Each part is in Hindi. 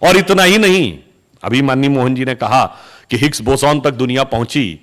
और इतना ही नहीं, अभी माननीय मोहन जी ने कहा कि हिग्स बोसॉन तक दुनिया पहुंची।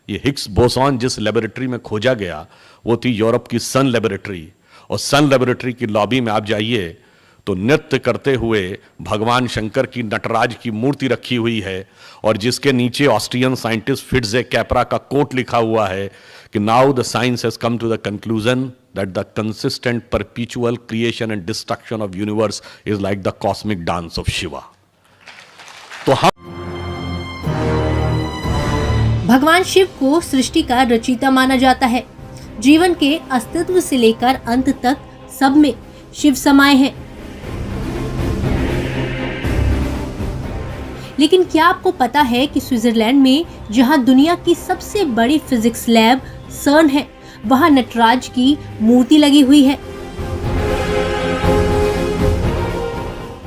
ये हिग्स बोसॉन जिस लेबोरेटरी में खोजा गया वो थी यूरोप की सन लेबोरेटरी, और सन लेबोरेटरी की लॉबी में आप जाइए तो नृत्य करते हुए भगवान शंकर की नटराज की मूर्ति रखी हुई है, और जिसके नीचे ऑस्ट्रियन साइंटिस्ट फिट्जे कैपरा का कोट लिखा हुआ है कि now the science has come to the conclusion that the consistent perpetual creation and destruction of universe is like the cosmic dance of Shiva. तो हम भगवान शिव को सृष्टि का रचयिता माना जाता है। जीवन के अस्तित्व से लेकर अंत तक सब में शिव समाये हैं। लेकिन क्या आपको पता है कि स्विट्जरलैंड में जहां दुनिया की सबसे बड़ी फिजिक्स लैब सर्न है, वहां नटराज की मूर्ति लगी हुई है।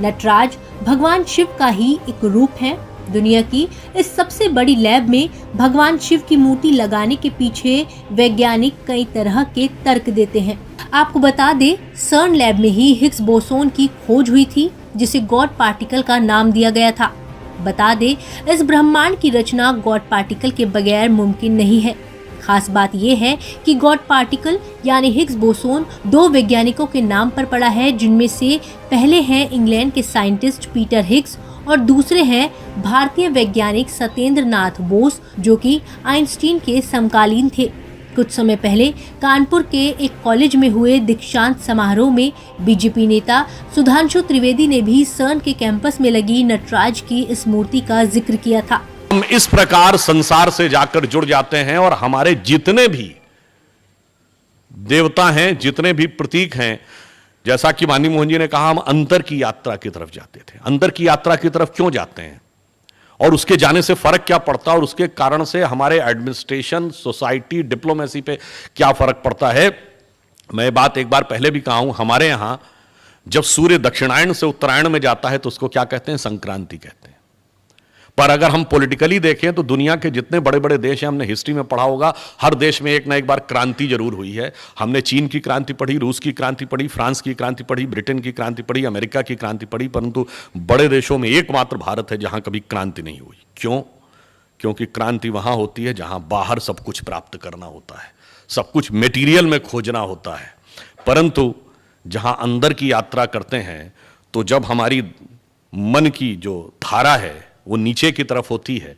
नटराज भगवान शिव का ही एक रूप है। दुनिया की इस सबसे बड़ी लैब में भगवान शिव की मूर्ति लगाने के पीछे वैज्ञानिक कई तरह के तर्क देते हैं। आपको बता दें, सर्न लैब में ही हिग्स बोसोन की खोज हुई थी, जिसे गॉड पार्टिकल का नाम दिया गया था। बता दें, इस ब्रह्मांड की रचना गॉड पार्टिकल के बगैर मुमकिन नहीं है। खास बात यह है कि गॉड पार्टिकल यानी हिग्स बोसोन दो वैज्ञानिकों के नाम पर पड़ा है, जिनमें से पहले हैं इंग्लैंड के साइंटिस्ट पीटर हिग्स और दूसरे हैं भारतीय वैज्ञानिक सत्येंद्र नाथ बोस, जो कि आइंस्टीन के समकालीन थे। कुछ समय पहले कानपुर के एक कॉलेज में हुए दीक्षांत समारोह में बीजेपी नेता सुधांशु त्रिवेदी ने भी सर्न के कैंपस में लगी नटराज की इस मूर्ति का जिक्र किया था। हम इस प्रकार संसार से जाकर जुड़ जाते हैं और हमारे जितने भी देवता हैं, जितने भी प्रतीक हैं, जैसा कि माननीय मोहन जी ने कहा, हम अंतर की यात्रा की तरफ जाते थे। अंतर की यात्रा की तरफ क्यों जाते हैं और उसके जाने से फर्क क्या पड़ता है और उसके कारण से हमारे एडमिनिस्ट्रेशन, सोसाइटी, डिप्लोमेसी पे क्या फर्क पड़ता है। मैं बात एक बार पहले भी कहा हूं, हमारे यहां जब सूर्य दक्षिणायन से उत्तरायण में जाता है तो उसको क्या कहते हैं? संक्रांति कहते हैं। पर अगर हम पॉलिटिकली देखें तो दुनिया के जितने बड़े बड़े देश हैं, हमने हिस्ट्री में पढ़ा होगा, हर देश में एक ना एक बार क्रांति जरूर हुई है। हमने चीन की क्रांति पढ़ी, रूस की क्रांति पढ़ी, फ्रांस की क्रांति पढ़ी, ब्रिटेन की क्रांति पढ़ी, अमेरिका की क्रांति पढ़ी, परंतु बड़े देशों में एकमात्र भारत है जहां कभी क्रांति नहीं हुई। क्यों? क्योंकि क्रांति वहां होती है जहां बाहर सब कुछ प्राप्त करना होता है, सब कुछ मेटीरियल में खोजना होता है, परंतु जहां अंदर की यात्रा करते हैं तो जब हमारी मन की जो धारा है वो नीचे की तरफ होती है।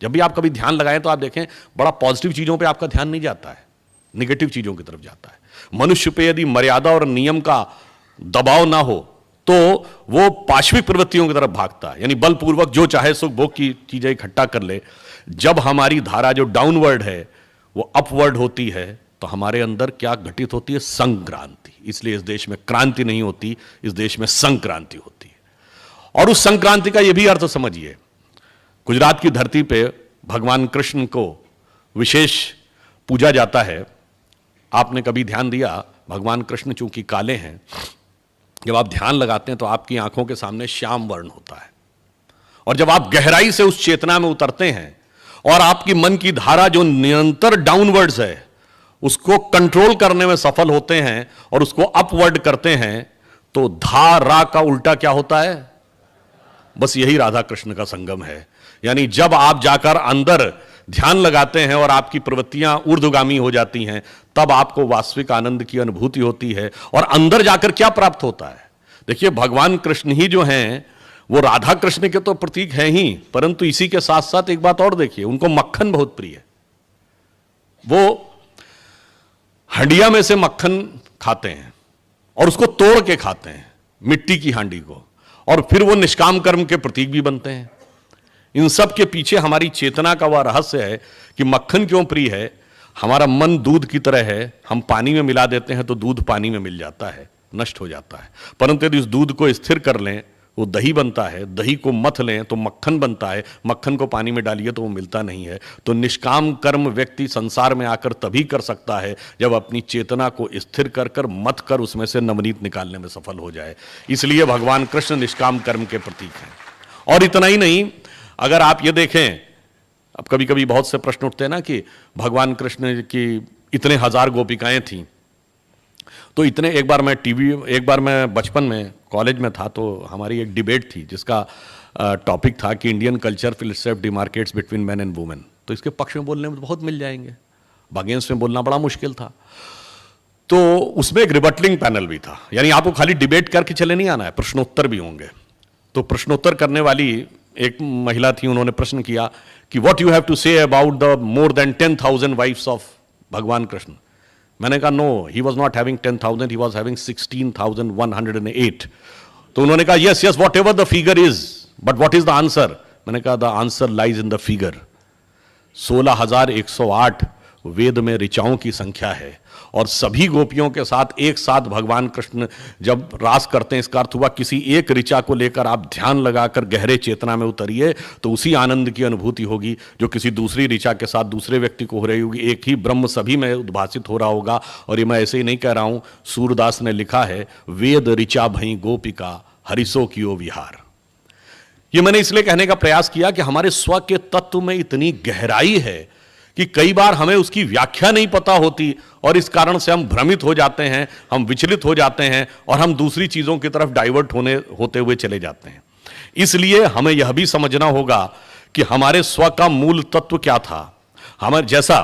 जब भी आप कभी ध्यान लगाएं तो आप देखें बड़ा पॉजिटिव चीजों पे आपका ध्यान नहीं जाता है, निगेटिव चीजों की तरफ जाता है। मनुष्य पे यदि मर्यादा और नियम का दबाव ना हो तो वो पाश्विक प्रवृत्तियों की तरफ भागता है, यानी बलपूर्वक जो चाहे सुख भोग की चीजें इकट्ठा कर ले। जब हमारी धारा जो डाउनवर्ड है वो अपवर्ड होती है तो हमारे अंदर क्या घटित होती है? संक्रांति। इसलिए इस देश में क्रांति नहीं होती, इस देश में संक्रांति होती है। और उस संक्रांति का यह भी अर्थ समझिए, गुजरात की धरती पे भगवान कृष्ण को विशेष पूजा जाता है। आपने कभी ध्यान दिया, भगवान कृष्ण चूंकि काले हैं, जब आप ध्यान लगाते हैं तो आपकी आंखों के सामने श्याम वर्ण होता है, और जब आप गहराई से उस चेतना में उतरते हैं और आपकी मन की धारा जो निरंतर डाउनवर्ड्स है उसको कंट्रोल करने में सफल होते हैं और उसको अपवर्ड करते हैं, तो धारा का उल्टा क्या होता है? बस यही राधा कृष्ण का संगम है। यानी जब आप जाकर अंदर ध्यान लगाते हैं और आपकी प्रवृत्तियां ऊर्ध्वगामी हो जाती हैं, तब आपको वास्तविक आनंद की अनुभूति होती है। और अंदर जाकर क्या प्राप्त होता है? देखिए, भगवान कृष्ण ही जो हैं वो राधा कृष्ण के तो प्रतीक हैं ही, परंतु इसी के साथ साथ एक बात और देखिए, उनको मक्खन बहुत प्रिय है। वो हंडिया में से मक्खन खाते हैं और उसको तोड़ के खाते हैं, मिट्टी की हांडी को, और फिर वो निष्काम कर्म के प्रतीक भी बनते हैं। इन सब के पीछे हमारी चेतना का वह रहस्य है कि मक्खन क्यों प्रिय है। हमारा मन दूध की तरह है, हम पानी में मिला देते हैं तो दूध पानी में मिल जाता है, नष्ट हो जाता है, परंतु यदि इस दूध को स्थिर कर लें वो दही बनता है, दही को मथ लें तो मक्खन बनता है, मक्खन को पानी में डालिए तो वो मिलता नहीं है। तो निष्काम कर्म व्यक्ति संसार में आकर तभी कर सकता है जब अपनी चेतना को स्थिर कर कर मथ कर उसमें से नवनीत निकालने में सफल हो जाए। इसलिए भगवान कृष्ण निष्काम कर्म के प्रतीक हैं। और इतना ही नहीं, अगर आप ये देखें, अब कभी कभी बहुत से प्रश्न उठते हैं ना कि भगवान कृष्ण की इतने हजार गोपिकाएं थीं, तो इतने एक बार मैं बचपन में कॉलेज में था, तो हमारी एक डिबेट थी जिसका टॉपिक था कि Indian culture will self demarcates between man and women. तो इसके पक्ष में बोलने में बहुत मिल जाएंगे, अगेंस्ट में बोलना बड़ा मुश्किल था। तो उसमें एक रिबटलिंग पैनल भी था, यानी आपको खाली डिबेट करके चले नहीं आना है, प्रश्नोत्तर भी होंगे। तो प्रश्नोत्तर करने वाली एक महिला थी, उन्होंने प्रश्न किया कि what you have to say about the more than 10,000 wives of भगवान कृष्ण। मैंने कहा no, he was not having 10,000, he was having 16,108। तो उन्होंने कहा yes yes whatever the figure is, but what is the answer. मैंने कहा the answer lies in the figure. 16,108 Veda में ऋचाओं की संख्या है, और सभी गोपियों के साथ एक साथ भगवान कृष्ण जब रास करते हैं, इसका अर्थ हुआ किसी एक ऋचा को लेकर आप ध्यान लगाकर गहरे चेतना में उतरिए तो उसी आनंद की अनुभूति होगी जो किसी दूसरी ऋचा के साथ दूसरे व्यक्ति को हो रही होगी। एक ही ब्रह्म सभी में उद्भासित हो रहा होगा। और ये मैं ऐसे ही नहीं कह रहा हूं, सूरदास ने लिखा है, वेद ऋचा भई गोपिका हरिसो कियो विहार। ये मैंने इसलिए कहने का प्रयास किया कि हमारे स्व के तत्व में इतनी गहराई है कि कई बार हमें उसकी व्याख्या नहीं पता होती, और इस कारण से हम भ्रमित हो जाते हैं, हम विचलित हो जाते हैं, और हम दूसरी चीजों की तरफ डाइवर्ट होते हुए चले जाते हैं। इसलिए हमें यह भी समझना होगा कि हमारे स्व का मूल तत्व क्या था। हमारे जैसा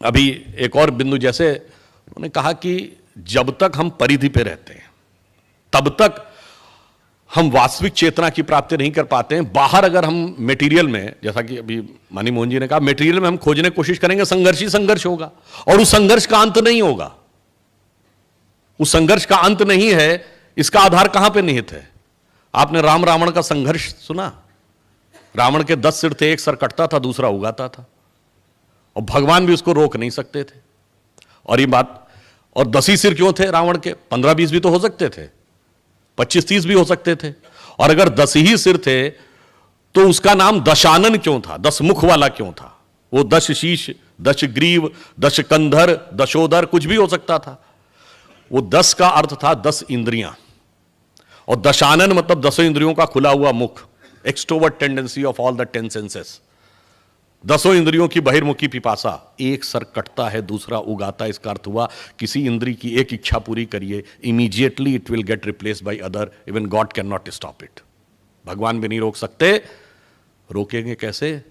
अभी एक और बिंदु, जैसे उन्होंने कहा कि जब तक हम परिधि पे रहते हैं तब तक हम वास्तविक चेतना की प्राप्ति नहीं कर पाते हैं। बाहर अगर हम मटेरियल में, जैसा कि अभी मानी मोहन जी ने कहा, मटेरियल में हम खोजने की कोशिश करेंगे, संघर्ष ही संघर्ष होगा, और उस संघर्ष का अंत नहीं होगा। उस संघर्ष का अंत नहीं है, इसका आधार कहां पे निहित है। आपने राम रावण का संघर्ष सुना? रावण के 10 सिर थे, एक सर कटता था, दूसरा उगाता था, और भगवान भी उसको रोक नहीं सकते थे। और ये बात, और 10 ही सिर क्यों थे रावण के? 15-20 भी तो हो सकते थे, 25-30 भी हो सकते थे। और अगर 10 ही सिर थे तो उसका नाम दशानन क्यों था? 10 मुख वाला क्यों था? वो 10 शीश, 10 ग्रीव, 10 कंधर, दशोदर, कुछ भी हो सकता था। वो 10 का अर्थ था 10 इंद्रियां, और दशानन मतलब 10 इंद्रियों का खुला हुआ मुख, extrovert tendency of all the 10 senses. 10 इंद्रियों की बहिर्मुखी पिपासा, एक सर कटता है दूसरा उगाता है, इसका अर्थ हुआ किसी इंद्री की एक इच्छा पूरी करिए, immediately it will get replaced by other, even God can not stop it. भगवान भी नहीं रोक सकते। रोकेंगे कैसे?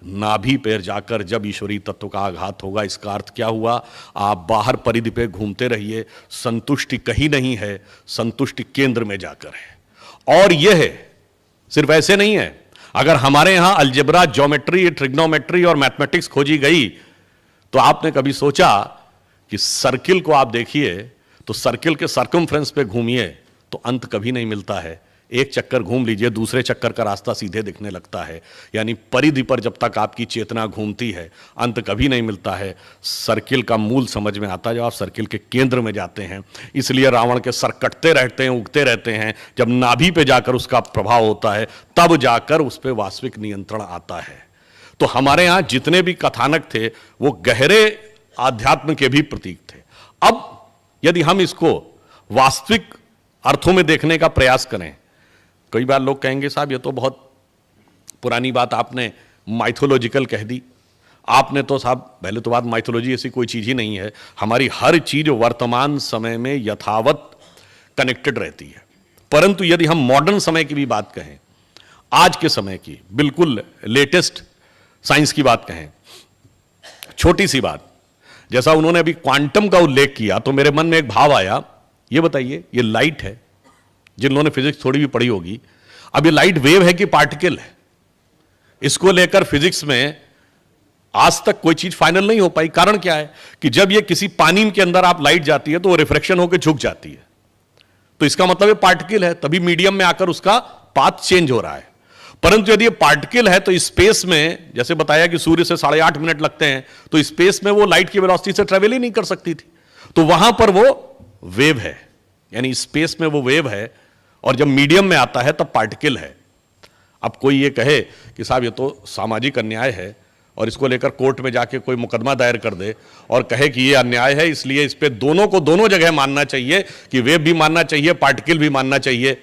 नाभि पर जाकर जब ईश्वरीय तत्व का आघात होगा। इसका अर्थ क्या हुआ? आप बाहर परिधि पे घूमते रहिए, संतुष्टि कहीं नहीं है, संतुष्टि केंद्र में जाकर है। और यह है, सिर्फ ऐसे नहीं है, अगर हमारे यहां अलजेब्रा, ज्योमेट्री, ट्रिग्नोमेट्री और मैथमेटिक्स खोजी गई, तो आपने कभी सोचा कि सर्किल को आप देखिए तो सर्किल के सर्कमफ्रेंस पे घूमिए तो अंत कभी नहीं मिलता है। एक चक्कर घूम लीजिए, दूसरे चक्कर का रास्ता सीधे दिखने लगता है। यानी परिधि पर जब तक आपकी चेतना घूमती है, अंत कभी नहीं मिलता है। सर्किल का मूल समझ में आता है जब आप सर्किल के केंद्र में जाते हैं। इसलिए रावण के सर कटते रहते हैं, उगते रहते हैं। जब नाभि पे जाकर उसका प्रभाव होता है, तब जाकर उस पर वास्तविक नियंत्रण आता है। तो हमारे यहां जितने भी कथानक थे वो गहरे आध्यात्म के भी प्रतीक थे। अब यदि हम इसको वास्तविक अर्थों में देखने का प्रयास करें, कई बार लोग कहेंगे साहब ये तो बहुत पुरानी बात आपने माइथोलॉजिकल कह दी। आपने तो साहब, पहले तो बात, माइथोलॉजी ऐसी कोई चीज ही नहीं है। हमारी हर चीज वर्तमान समय में यथावत कनेक्टेड रहती है। परंतु यदि हम मॉडर्न समय की भी बात कहें, आज के समय की बिल्कुल लेटेस्ट साइंस की बात कहें, छोटी सी बात, जैसा उन्होंने अभी क्वांटम का उल्लेख किया, तो मेरे मन में एक भाव आया। ये बताइए, ये लाइट है, जिन लोगों ने फिजिक्स थोड़ी भी पढ़ी होगी, अब ये लाइट वेव है कि पार्टिकल है? इसको लेकर फिजिक्स में आज तक कोई चीज फाइनल नहीं हो पाई। कारण क्या है कि जब ये किसी पानी के अंदर आप लाइट जाती है तो वो रिफ्लेक्शन होकर झुक जाती है, तो इसका मतलब ये पार्टिकल है, तभी मीडियम में आकर उसका पाथ चेंज हो रहा है। परंतु यदि ये पार्टिकल है तो स्पेस में, जैसे बताया कि सूर्य से 8.5 मिनट लगते हैं, तो स्पेस में वो लाइट की वेलोसिटी से ट्रेवल ही नहीं कर सकती थी, तो वहां पर वो वेव है, यानी स्पेस में वो वेव है, और जब मीडियम में आता है तब पार्टिकल है। अब कोई ये कहे कि साहब ये तो सामाजिक अन्याय है, और इसको लेकर कोर्ट में जाके कोई मुकदमा दायर कर दे और कहे कि ये अन्याय है, इसलिए इस पे दोनों को दोनों जगह मानना चाहिए, कि वेव भी मानना चाहिए, पार्टिकल भी मानना चाहिए।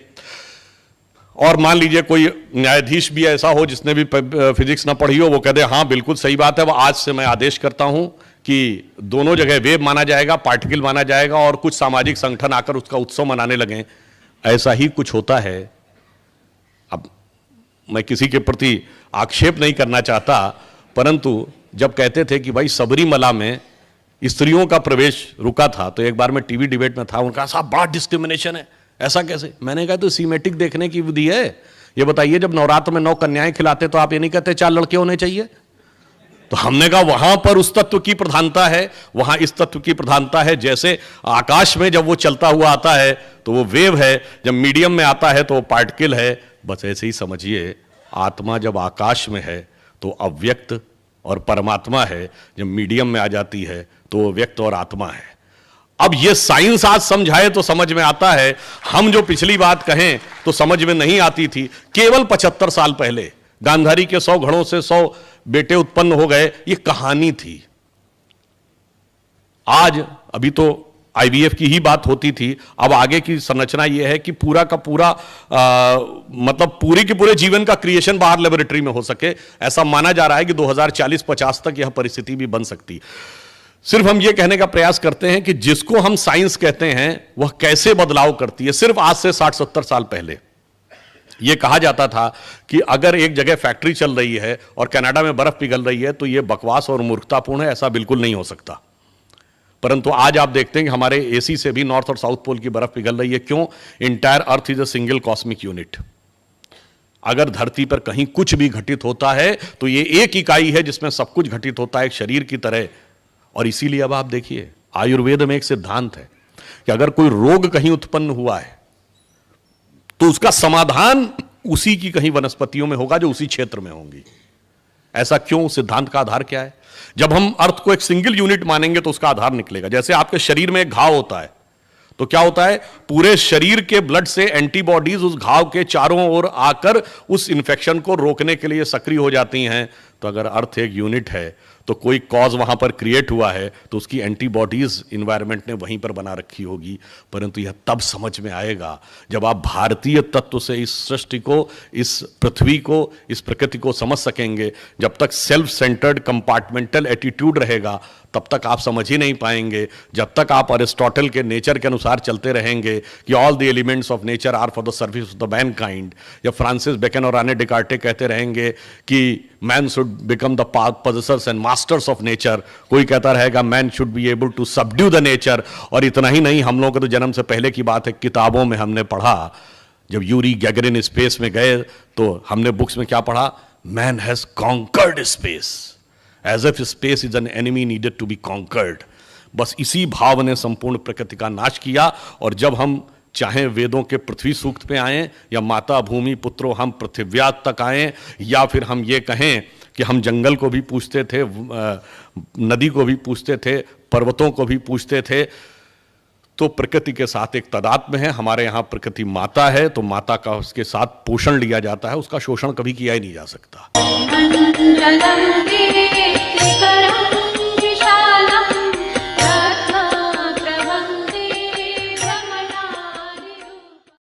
और मान लीजिए कोई न्यायाधीश भी ऐसा हो जिसने भी फिजिक्स ना पढ़ी हो, वो कह दे हाँ बिल्कुल सही बात है, वो आज से मैं आदेश करता हूं कि दोनों जगह वेव माना जाएगा, पार्टिकल माना जाएगा और कुछ सामाजिक संगठन आकर उसका उत्सव मनाने लगे। ऐसा ही कुछ होता है। अब मैं किसी के प्रति आक्षेप नहीं करना चाहता, परंतु जब कहते थे कि भाई सबरीमला में स्त्रियों का प्रवेश रुका था, तो एक बार मैं टीवी डिबेट में था, उनका साहब बड़ा डिस्क्रिमिनेशन है, ऐसा कैसे? मैंने कहा तो सीमेटिक देखने की विधि है। ये बताइए, जब नवरात्र में 9 कन्याएं खिलाते तो आप ये नहीं कहते 4 लड़के होने चाहिए? तो हमने कहा वहां पर उस तत्व की प्रधानता है, वहां इस तत्व की प्रधानता है। जैसे आकाश में जब वो चलता हुआ आता है तो वो वेव है, जब मीडियम में आता है तो वो पार्टिकल है। बस ऐसे ही समझिए, आत्मा जब आकाश में है तो अव्यक्त और परमात्मा है, जब मीडियम में आ जाती है तो वो व्यक्त और आत्मा है। अब ये साइंस आज समझाए तो समझ में आता है, हम जो पिछली बात कहें तो समझ में नहीं आती थी। केवल 75 साल पहले गांधारी के 100 घड़ों से 100 बेटे उत्पन्न हो गए, ये कहानी थी। आज अभी तो आईवीएफ की ही बात होती थी, अब आगे की संरचना यह है कि पूरा का पूरा मतलब पूरी के पूरे जीवन का क्रिएशन बाहर लेबोरेटरी में हो सके। ऐसा माना जा रहा है कि 2040-50 तक यह परिस्थिति भी बन सकती। सिर्फ हम यह कहने का प्रयास करते हैं कि जिसको हम साइंस कहते हैं वह कैसे बदलाव करती है। सिर्फ आज से 60-70 साल पहले यह कहा जाता था कि अगर एक जगह फैक्ट्री चल रही है और कनाडा में बर्फ पिघल रही है तो यह बकवास और मूर्खतापूर्ण है, ऐसा बिल्कुल नहीं हो सकता। परंतु आज आप देखते हैं कि हमारे एसी से भी नॉर्थ और साउथ पोल की बर्फ पिघल रही है। क्यों? Entire earth is a single cosmic unit. अगर धरती पर कहीं कुछ भी घटित होता है तो यह एक इकाई है जिसमें सब कुछ घटित होता है, एक शरीर की तरह। और इसीलिए अब आप देखिए, आयुर्वेद में एक सिद्धांत है कि अगर कोई रोग कहीं उत्पन्न हुआ है तो उसका समाधान उसी की कहीं वनस्पतियों में होगा जो उसी क्षेत्र में होंगी। ऐसा क्यों? सिद्धांत का आधार क्या है? जब हम अर्थ को एक सिंगल यूनिट मानेंगे तो उसका आधार निकलेगा। जैसे आपके शरीर में एक घाव होता है तो क्या होता है, पूरे शरीर के ब्लड से एंटीबॉडीज उस घाव के चारों ओर आकर उस इंफेक्शन को रोकने के लिए सक्रिय हो जाती हैं। तो अगर अर्थ एक यूनिट है तो कोई कॉज वहां पर क्रिएट हुआ है तो उसकी एंटीबॉडीज इन्वायरमेंट ने वहीं पर बना रखी होगी। परंतु यह तब समझ में आएगा जब आप भारतीय तत्व से इस सृष्टि को, इस पृथ्वी को, इस प्रकृति को समझ सकेंगे। जब तक सेल्फ सेंटर्ड कंपार्टमेंटल एटीट्यूड रहेगा तब तक आप समझ ही नहीं पाएंगे। जब तक आप अरिस्टोटल के नेचर के अनुसार चलते रहेंगे कि all the elements of nature are for the service of the mankind, या फ्रांसिस बेकन और आने डिकार्टे कहते रहेंगे कि man should become the possessors and masters of nature, कोई कहता रहेगा man should be able to subdue the nature. और इतना ही नहीं, हम लोगों के तो जन्म से पहले की बात है, किताबों में हमने पढ़ा, जब यूरी गैगरिन स्पेस में गए तो हमने बुक्स में क्या पढ़ा? Man has conquered space, as if space is an enemy needed to be conquered. बस इसी भाव ने संपूर्ण प्रकृति का नाश किया। और जब हम चाहे वेदों के पृथ्वी सूक्त पे आएं, या माता भूमि पुत्रो हम पृथिव्यात तक आएं, या फिर हम ये कहें कि हम जंगल को भी पूछते थे, नदी को भी पूछते थे, पर्वतों को भी पूछते थे, तो प्रकृति के साथ एक तादात्म्य है। हमारे यहाँ प्रकृति माता है तो माता का उसके साथ पोषण लिया जाता है, उसका शोषण कभी किया ही नहीं जा सकता।